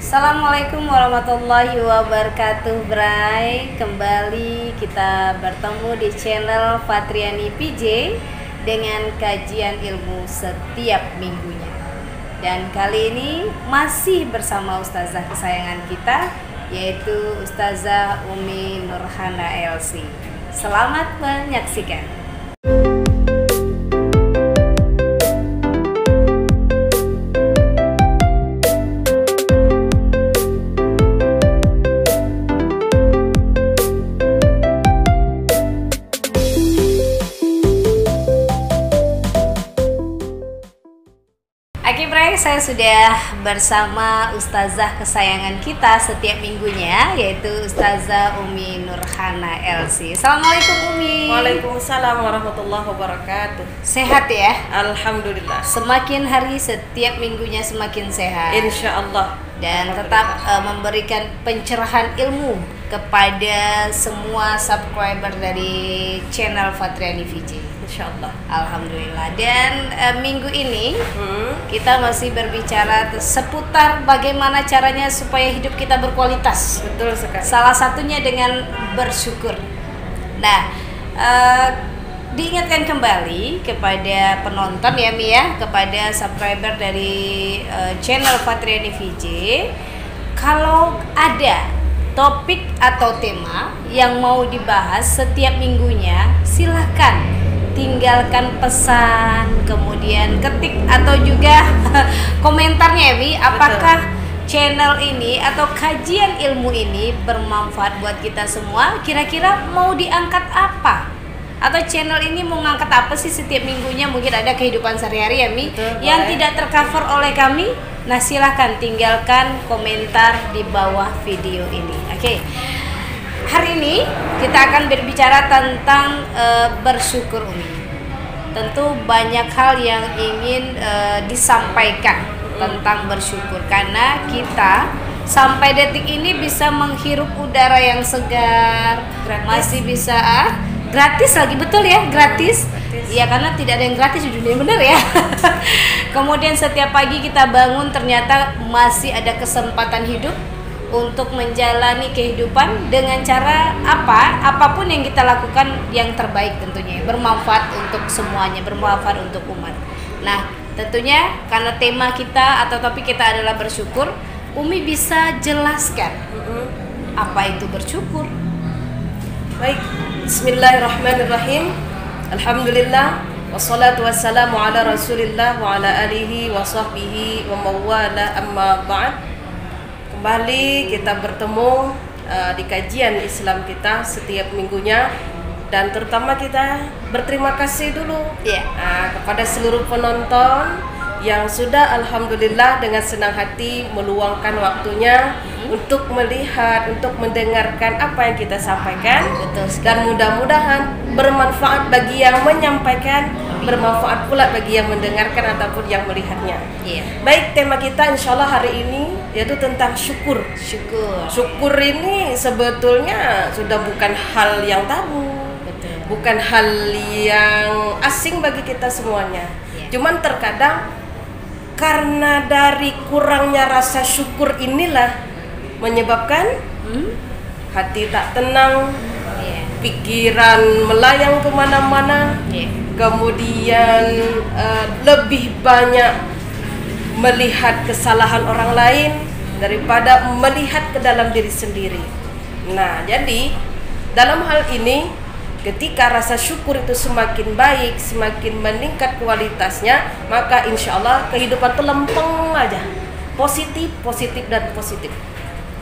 Assalamualaikum warahmatullahi wabarakatuh, Bray. Kembali kita bertemu di channel Fatriani PJ dengan kajian ilmu setiap minggunya. Dan kali ini masih bersama ustazah kesayangan kita, yaitu Ustazah Umi Nurhana LC. Selamat menyaksikan. Oke, Bray, saya sudah bersama ustazah kesayangan kita setiap minggunya, yaitu Ustazah Umi Nurhana LC. Assalamualaikum, Umi. Waalaikumsalam warahmatullahi wabarakatuh. Sehat ya? Alhamdulillah. Semakin hari setiap minggunya semakin sehat. Insya Allah. Dan tetap memberikan pencerahan ilmu kepada semua subscriber dari channel Fatriani VJ. Insya Allah. Alhamdulillah. Dan minggu ini kita masih berbicara seputar bagaimana caranya supaya hidup kita berkualitas. Betul sekali. Salah satunya dengan bersyukur. Nah, diingatkan kembali kepada penonton ya, Mia, kepada subscriber dari channel Fatriani VJ, kalau ada topik atau tema yang mau dibahas setiap minggunya, silahkan tinggalkan pesan, kemudian ketik atau juga komentarnya ya, Mi, apakah channel ini atau kajian ilmu ini bermanfaat buat kita semua, kira-kira mau diangkat apa? Atau channel ini mau ngangkat apa sih setiap minggunya? Mungkin ada kehidupan sehari-hari ya, Mi, yang tidak tercover oleh kami. Nah, silahkan tinggalkan komentar di bawah video ini. Oke. Hari ini kita akan berbicara tentang bersyukur, Umi. Tentu banyak hal yang ingin disampaikan tentang bersyukur, karena kita sampai detik ini bisa menghirup udara yang segar, masih bisa gratis lagi, betul ya, gratis. Iya, karena tidak ada yang gratis di dunia, benar ya. Kemudian setiap pagi kita bangun ternyata masih ada kesempatan hidup untuk menjalani kehidupan dengan cara apapun yang kita lakukan yang terbaik, tentunya bermanfaat untuk semuanya, bermanfaat untuk umat. Nah, tentunya karena tema kita atau topik kita adalah bersyukur, Umi bisa jelaskan apa itu bersyukur? Baik, bismillahirrahmanirrahim. Alhamdulillah, wassalatu wassalamu ala rasulillah wa ala alihi wa sahbihi wa mawala, amma ba'd. Kembali kita bertemu di kajian Islam kita setiap minggunya, dan terutama kita berterima kasih dulu kepada seluruh penonton yang sudah alhamdulillah dengan senang hati meluangkan waktunya untuk melihat, untuk mendengarkan apa yang kita sampaikan. Dan mudah-mudahan bermanfaat bagi yang menyampaikan, bermanfaat pula bagi yang mendengarkan ataupun yang melihatnya. Baik, tema kita insyaallah hari ini yaitu tentang syukur. Syukur ini sebetulnya sudah bukan hal yang tabu, bukan hal yang asing bagi kita semuanya. Cuman terkadang karena dari kurangnya rasa syukur inilah menyebabkan hati tak tenang, pikiran melayang kemana-mana, kemudian lebih banyak melihat kesalahan orang lain daripada melihat ke dalam diri sendiri. Nah, jadi dalam hal ini ketika rasa syukur itu semakin baik, semakin meningkat kualitasnya, maka insya Allah kehidupan itu lempeng aja, positif, positif, dan positif.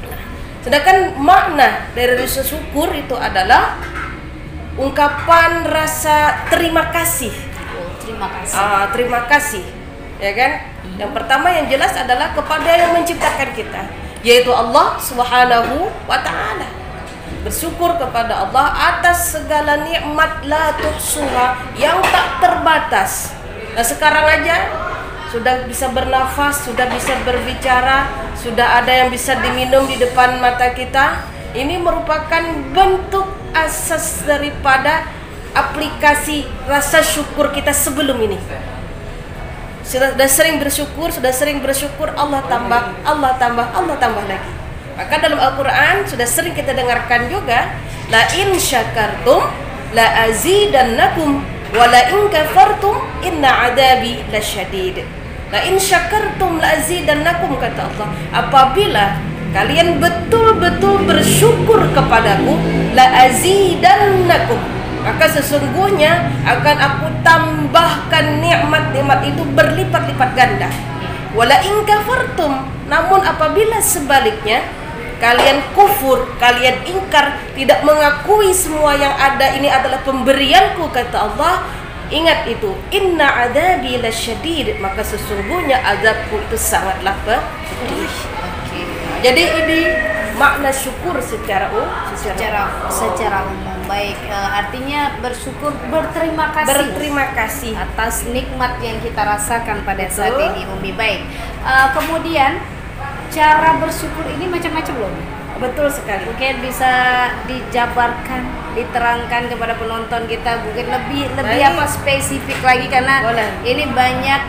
Nah, sedangkan makna dari rasa syukur itu adalah ungkapan rasa terima kasih. Terima kasih, ya kan? Yang pertama yang jelas adalah kepada yang menciptakan kita, yaitu Allah Subhanahu wa Ta'ala. Bersyukur kepada Allah atas segala nikmat la tuhsuha, yang tak terbatas. Nah, sekarang aja sudah bisa bernafas, sudah bisa berbicara, sudah ada yang bisa diminum di depan mata kita. Ini merupakan bentuk asas daripada aplikasi rasa syukur kita sebelum ini. sudah sering bersyukur, Allah tambah lagi. Maka dalam Al-Quran sudah sering kita dengarkan juga, la in syakartum la azidannakum wa la in kafartum inna adabi lasyadid. La in syakartum la azidannakum, kata Allah, apabila kalian betul-betul bersyukur kepadaku, la azidannakum, maka sesungguhnya akan aku tambahkan nikmat-nikmat itu berlipat-lipat ganda. Wala in kafartum, namun apabila sebaliknya kalian kufur, kalian ingkar, tidak mengakui semua yang ada ini adalah pemberianku, kata Allah, ingat itu, inna adabi lasyadid, maka sesungguhnya azabku itu sangatlah pedih. Jadi ini makna syukur secara umum. Baik, artinya bersyukur, berterima kasih atas nikmat yang kita rasakan pada saat ini, Umi. Baik, kemudian cara bersyukur ini macam-macam loh. Betul sekali. Mungkin bisa dijabarkan, diterangkan kepada penonton kita, mungkin lebih apa spesifik lagi, karena ini banyak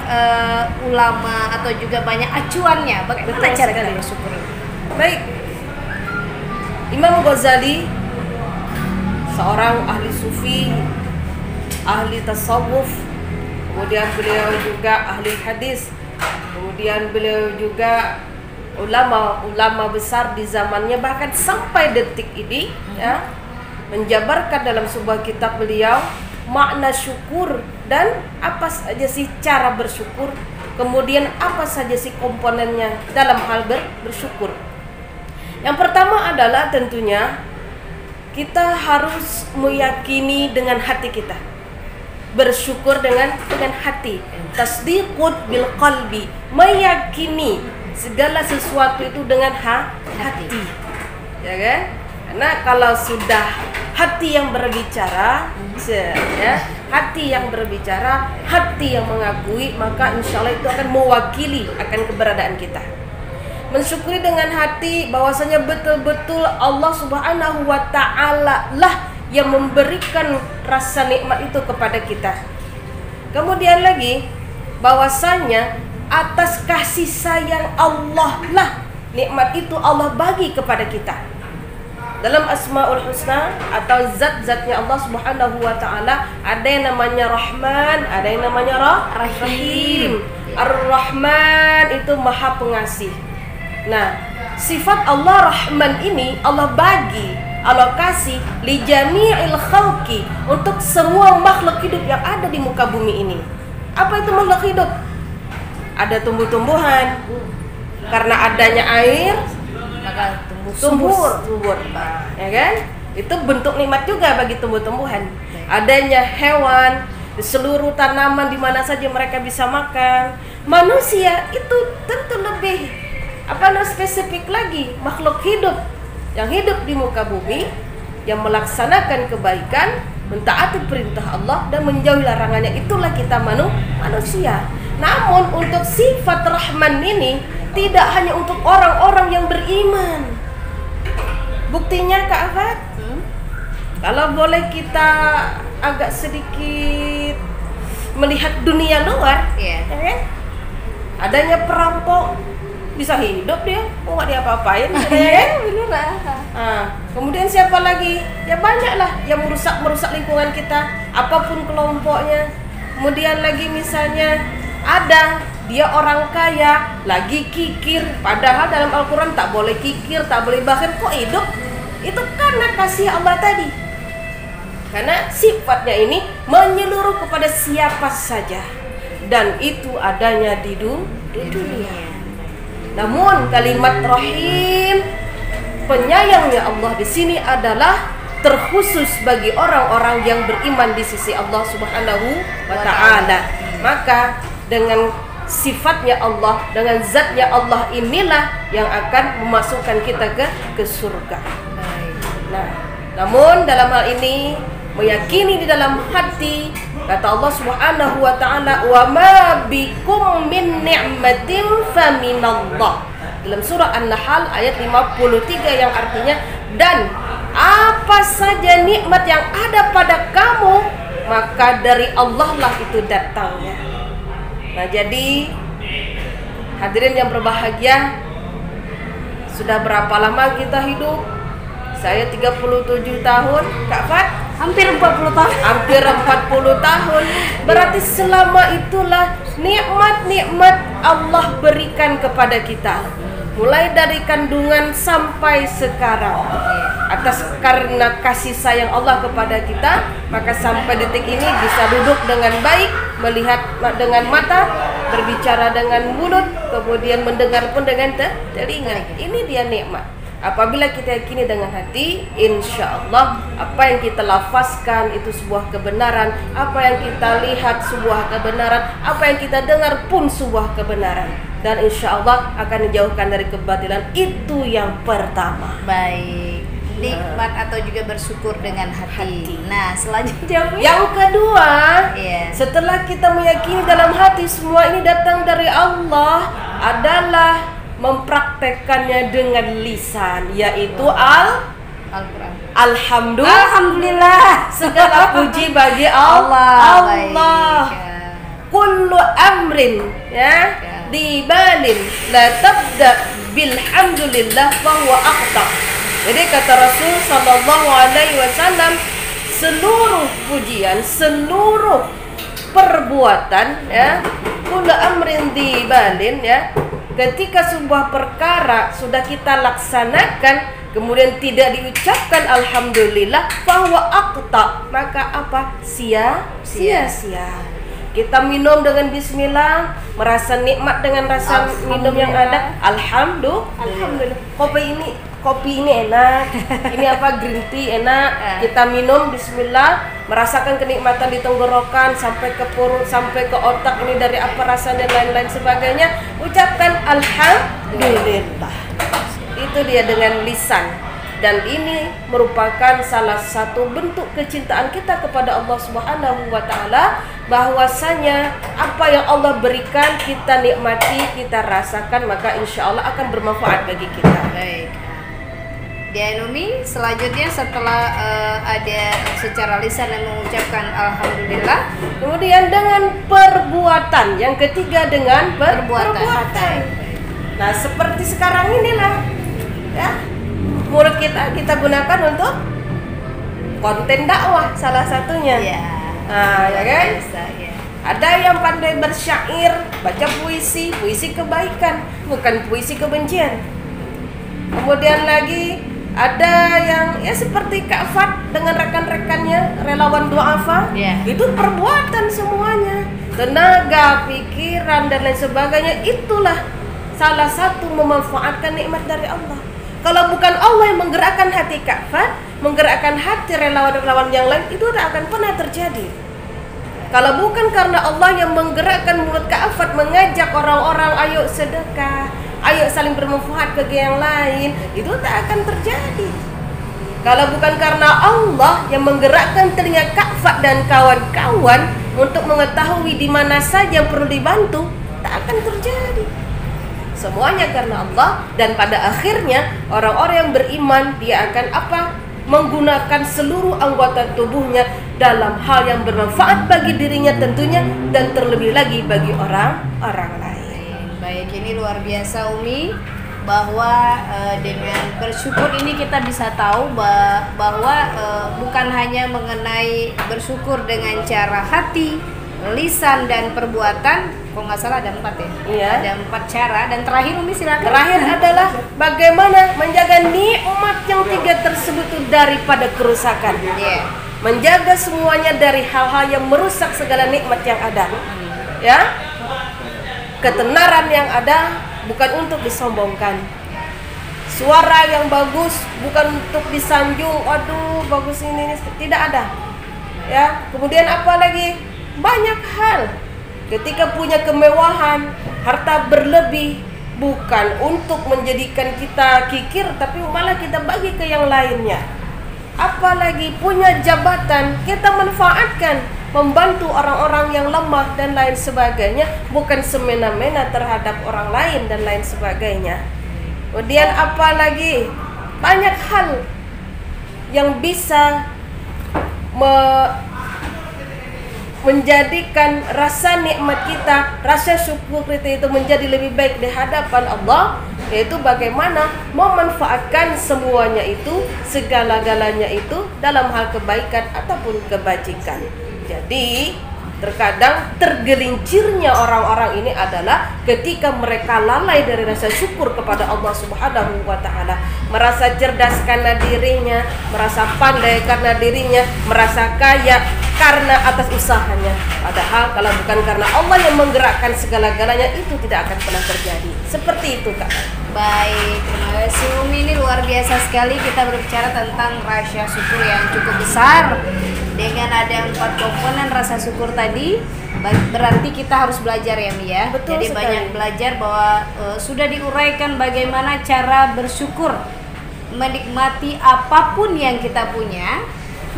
ulama atau juga banyak acuannya. Bagaimana cara kita bersyukur? Baik, Imam Ghazali, seorang ahli sufi, ahli tasawuf, kemudian beliau juga ahli hadis, kemudian beliau juga ulama besar di zamannya, bahkan sampai detik ini ya, menjabarkan dalam sebuah kitab beliau makna syukur dan apa saja sih cara bersyukur, kemudian apa saja sih komponennya dalam hal bersyukur. Yang pertama adalah tentunya kita harus meyakini dengan hati kita, bersyukur dengan hati, tasdiqut bil qalbi, meyakini segala sesuatu itu dengan hati, ya kan? Karena kalau sudah hati yang berbicara, ya, hati yang berbicara, hati yang mengakui, maka insya Allah itu akan mewakili akan keberadaan kita. Mensyukuri dengan hati bahwasanya betul-betul Allah Subhanahu wa Ta'ala lah yang memberikan rasa nikmat itu kepada kita. Kemudian lagi bahwasanya atas kasih sayang Allah lah nikmat itu Allah bagi kepada kita. Dalam Asmaul Husna atau zat-zatnya Allah Subhanahu wa Ta'ala, ada yang namanya Rahman, ada yang namanya Rahim. Ar-Rahman itu Maha Pengasih. Nah, sifat Allah Rahman ini Allah bagi, Allah kasih li jami'il khalqi, untuk semua makhluk hidup yang ada di muka bumi ini. Apa itu makhluk hidup? Ada tumbuh-tumbuhan, karena adanya air maka tumbuh subur, ya kan? Itu bentuk nikmat juga bagi tumbuh-tumbuhan. Adanya hewan, di seluruh tanaman di mana saja mereka bisa makan. Manusia itu tentu lebih spesifik lagi, makhluk hidup yang hidup di muka bumi, yang melaksanakan kebaikan, mentaati perintah Allah dan menjauhi larangannya, itulah kita manusia. Namun untuk sifat Rahman ini tidak hanya untuk orang-orang yang beriman. Buktinya Kak Afat, kalau boleh kita agak sedikit melihat dunia luar, ya kan? Adanya perampok bisa hidup dia, nggak diapa-apain, kemudian siapa lagi? Ya banyaklah yang merusak lingkungan kita, apapun kelompoknya. Kemudian lagi misalnya ada dia orang kaya lagi kikir, padahal dalam Al-Quran tak boleh kikir, tak boleh bakhil, kok hidup? Itu karena kasih Allah tadi. Karena sifatnya ini menyeluruh kepada siapa saja, dan itu adanya di dunia. Namun kalimat Rahim, penyayangnya Allah di sini adalah terkhusus bagi orang-orang yang beriman di sisi Allah Subhanahu wa Ta'ala. Maka dengan sifatnya Allah, dengan zatnya Allah inilah yang akan memasukkan kita ke surga. Nah, namun dalam hal ini meyakini di dalam hati, kata Allah Subhanahu wa Ta'ala, wa ma bikum min ni'matin faminallah, dalam surah An-Nahl ayat 53, yang artinya, dan apa saja nikmat yang ada pada kamu maka dari Allah lah itu datangnya. Nah, jadi hadirin yang berbahagia, sudah berapa lama kita hidup? Saya 37 tahun, Kak Fat Hampir 40 tahun. hampir 40 tahun. Berarti selama itulah nikmat-nikmat Allah berikan kepada kita. Mulai dari kandungan sampai sekarang. Atas karena kasih sayang Allah kepada kita, maka sampai detik ini bisa duduk dengan baik, melihat dengan mata, berbicara dengan mulut, kemudian mendengar pun dengan telinga. Ini dia nikmat. Apabila kita yakini dengan hati, insya Allah apa yang kita lafazkan itu sebuah kebenaran, apa yang kita lihat sebuah kebenaran, apa yang kita dengar pun sebuah kebenaran, dan insya Allah akan dijauhkan dari kebatilan. Itu yang pertama. Baik, nikmat atau juga bersyukur dengan hati. Nah, selanjutnya Umi. Yang kedua, Iya. setelah kita meyakini dalam hati semua ini datang dari Allah, adalah mempraktekannya dengan lisan, yaitu Al-Quran. Alhamdulillah, segala puji bagi Allah. Kullu amrin, ya, dibalin la tabda bilhamdulillah fahuwa aqta. Jadi kata Rasul sallallahu alaihi wasallam, seluruh pujian, seluruh perbuatan, ya, kullu amrin dibalin, ya, ketika sebuah perkara sudah kita laksanakan kemudian tidak diucapkan alhamdulillah, fahuwa aqta, maka apa? Sia-sia. Kita minum dengan bismillah, merasa nikmat dengan rasa minum yang ada, alhamdulillah. Kopi ini enak, ini apa, green tea enak. Kita minum bismillah, merasakan kenikmatan di tenggorokan sampai ke perut, sampai ke otak, ini dari apa rasa dan lain-lain sebagainya. Ucapkan alhamdulillah. Itu dia dengan lisan. Dan ini merupakan salah satu bentuk kecintaan kita kepada Allah Subhanahu wa taala, bahwasanya apa yang Allah berikan kita nikmati, kita rasakan, maka insya Allah akan bermanfaat bagi kita. Baik. Dan Umi, selanjutnya setelah ada secara lisan yang mengucapkan alhamdulillah, kemudian dengan perbuatan, yang ketiga dengan perbuatan. Nah, seperti sekarang inilah, ya, mulut kita gunakan untuk konten dakwah salah satunya. ya. Nah, ya kan? Biasa, ya. Ada yang pandai bersyair, baca puisi kebaikan, bukan puisi kebencian. Kemudian lagi ada yang ya seperti Kak Fat dengan rekan-rekannya relawan duafa, itu perbuatan semuanya, tenaga, pikiran dan lain sebagainya. Itulah salah satu memanfaatkan nikmat dari Allah. Kalau bukan Allah yang menggerakkan hati Kak Fat, menggerakkan hati relawan-relawan yang lain, itu tidak akan pernah terjadi. Kalau bukan karena Allah yang menggerakkan mulut Kak Fat mengajak orang-orang ayo sedekah, ayo saling bermanfaat ke yang lain, itu tak akan terjadi. Kalau bukan karena Allah yang menggerakkan telinga Kak Fat dan kawan-kawan untuk mengetahui di mana saja yang perlu dibantu, tak akan terjadi. Semuanya karena Allah, dan pada akhirnya orang-orang yang beriman dia akan apa? Menggunakan seluruh anggota tubuhnya dalam hal yang bermanfaat bagi dirinya tentunya, dan terlebih lagi bagi orang-orang lain. Baik, ini luar biasa Umi, bahwa dengan bersyukur ini kita bisa tahu bahwa bukan hanya mengenai bersyukur dengan cara hati, lisan dan perbuatan. Kalau nggak salah ada 4 ya? Iya. Ada 4 cara. Dan terakhir Umi silakan. Terakhir adalah bagaimana menjaga nikmat yang 3 tersebut itu daripada kerusakan. Iya. Menjaga semuanya dari hal-hal yang merusak segala nikmat yang ada. Ya. Ketenaran yang ada bukan untuk disombongkan. Suara yang bagus bukan untuk disanjung. Aduh, bagus ini tidak ada. Ya. Kemudian apa lagi? Banyak hal. Ketika punya kemewahan, harta berlebih, bukan untuk menjadikan kita kikir, tapi malah kita bagi ke yang lainnya. Apalagi punya jabatan, kita manfaatkan, membantu orang-orang yang lemah dan lain sebagainya, bukan semena-mena terhadap orang lain dan lain sebagainya. Kemudian apalagi banyak hal yang bisa menjadikan rasa nikmat kita, rasa syukur kita itu menjadi lebih baik di hadapan Allah, yaitu bagaimana memanfaatkan semuanya itu, segala-galanya itu dalam hal kebaikan ataupun kebajikan. Jadi terkadang tergelincirnya orang-orang ini adalah ketika mereka lalai dari rasa syukur kepada Allah Subhanahu wa Ta'ala, merasa cerdas karena dirinya, merasa pandai karena dirinya, merasa kaya karena atas usahanya. Padahal kalau bukan karena Allah yang menggerakkan segala-galanya, itu tidak akan pernah terjadi. Seperti itu, Kak. Baik, terima kasih Umi. Ini luar biasa sekali kita berbicara tentang rasa syukur yang cukup besar. Dengan ada 4 komponen rasa syukur tadi, berarti kita harus belajar ya Mi ya. Betul Jadi sekali. banyak belajar bahwa sudah diuraikan bagaimana cara bersyukur, menikmati apapun yang kita punya,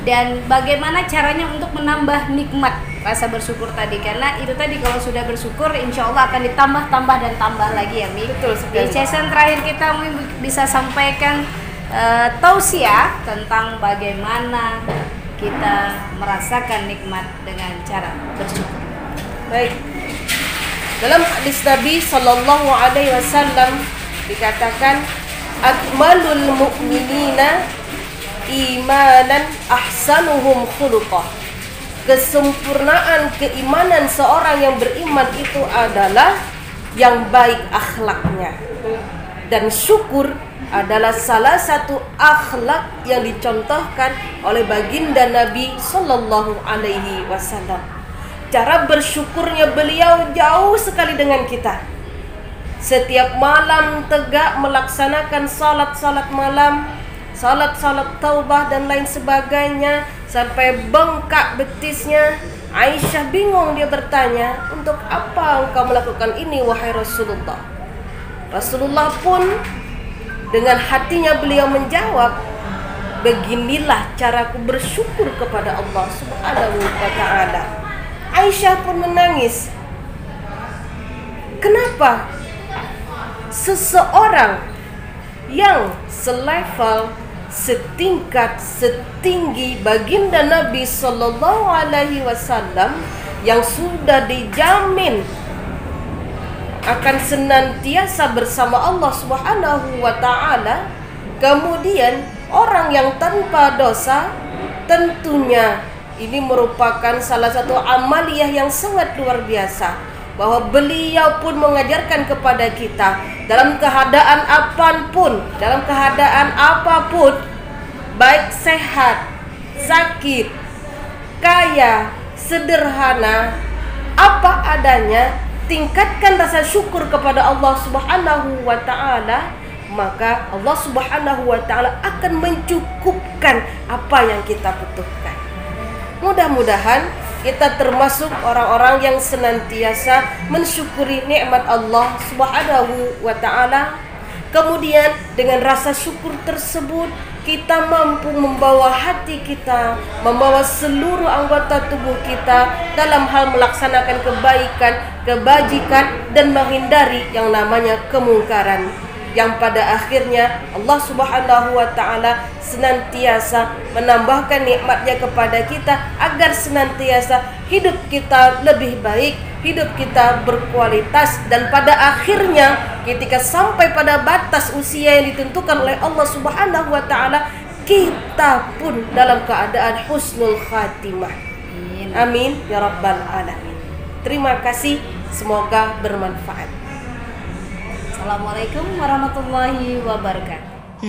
dan bagaimana caranya untuk menambah nikmat rasa bersyukur tadi. Karena itu tadi, kalau sudah bersyukur insya Allah akan ditambah dan tambah lagi ya Mi. Betul sekali. Di sesi terakhir kita Mi bisa sampaikan tausiah tentang bagaimana kita merasakan nikmat dengan cara bersyukur. Baik. Dalam hadis Nabi Sallallahu Alaihi Wasallam dikatakan, akmalul mu'minina imanan ahsanuhum khuluqah. Kesempurnaan keimanan seorang yang beriman itu adalah yang baik akhlaknya. Dan syukur adalah salah satu akhlak yang dicontohkan oleh baginda Nabi Sallallahu Alaihi Wasallam. Cara bersyukurnya beliau jauh sekali dengan kita. Setiap malam tegak melaksanakan salat malam, salat taubah dan lain sebagainya, sampai bengkak betisnya. Aisyah bingung, dia bertanya, untuk apa engkau melakukan ini wahai Rasulullah? Rasulullah pun dengan hatinya beliau menjawab, beginilah caraku bersyukur kepada Allah Subhanahu wa Ta'ala. Aisyah pun menangis. Kenapa seseorang yang selevel, setingkat, setinggi baginda Nabi Sallallahu Alaihi Wasallam, yang sudah dijamin akan senantiasa bersama Allah Subhanahu wa Ta'ala, kemudian orang yang tanpa dosa, tentunya ini merupakan salah satu amaliyah yang sangat luar biasa, bahwa beliau pun mengajarkan kepada kita dalam keadaan apapun, baik sehat, sakit, kaya, sederhana, apa adanya, tingkatkan rasa syukur kepada Allah Subhanahu wa Ta'ala, maka Allah Subhanahu wa Ta'ala akan mencukupkan apa yang kita butuhkan. Mudah-mudahan kita termasuk orang-orang yang senantiasa mensyukuri nikmat Allah Subhanahu wa Ta'ala. Kemudian dengan rasa syukur tersebut, kita mampu membawa hati kita, membawa seluruh anggota tubuh kita dalam hal melaksanakan kebaikan, kebajikan, dan menghindari yang namanya kemungkaran, yang pada akhirnya Allah Subhanahu wa Ta'ala senantiasa menambahkan nikmatnya kepada kita agar senantiasa hidup kita lebih baik, hidup kita berkualitas, dan pada akhirnya ketika sampai pada batas usia yang ditentukan oleh Allah Subhanahu wa Ta'ala, kita pun dalam keadaan husnul khatimah. Amin ya rabbal alamin. Terima kasih, semoga bermanfaat. Assalamualaikum warahmatullahi wabarakatuh.